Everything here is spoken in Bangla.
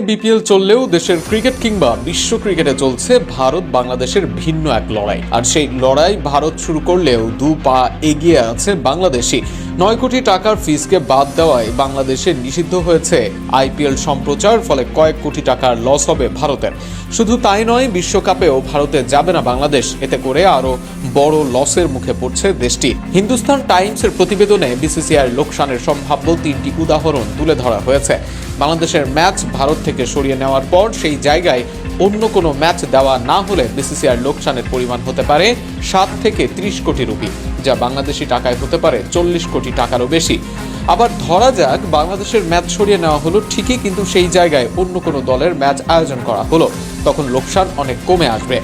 বিপিএল চললেও দেশের ক্রিকেট কিংবা বিশ্ব ক্রিকেটে চলছে ভারত বাংলাদেশের ভিন্ন এক লড়াই। আর সেই লড়াই ভারত শুরু করলেও দু পা এগিয়ে আছে বাংলাদেশই। 9 কোটি টাকার ফিসকে বাদ দেওয়ায় বাংলাদেশে নিষিদ্ধ হয়েছে আইপিএল সম্প্রচার, ফলে কয়েক কোটি টাকার লস হবে ভারতের। শুধু তাই নয়, বিশ্বকাপেও ভারতে যাবে না বাংলাদেশ। এতে করে আরো বড় লসের মুখে পড়ছে দেশটি। হিন্দুস্তান টাইমসের প্রতিবেদনে বিসিসিআইয়ের লোকসানের সম্ভাব্য 3টি উদাহরণ তুলে ধরা হয়েছে। বাংলাদেশের ম্যাচ ভারত থেকে সরিয়ে নেওয়ার পর সেই জায়গায় অন্য কোনো ম্যাচ দেওয়া না হলে বিসিসিআইয়ের লোকসানের পরিমাণ হতে পারে 7 থেকে 30 কোটি রুপি, যা বাংলাদেশি টাকায় হতে পারে 40 কোটি টাকারও বেশি। আবার ধরা যাক বাংলাদেশের ম্যাচ সরিয়ে নেওয়া হলো ঠিকই, কিন্তু সেই জায়গায় অন্য কোনো দলের ম্যাচ আয়োজন করা হলো, তখন লোকসান অনেক কমে আসবে।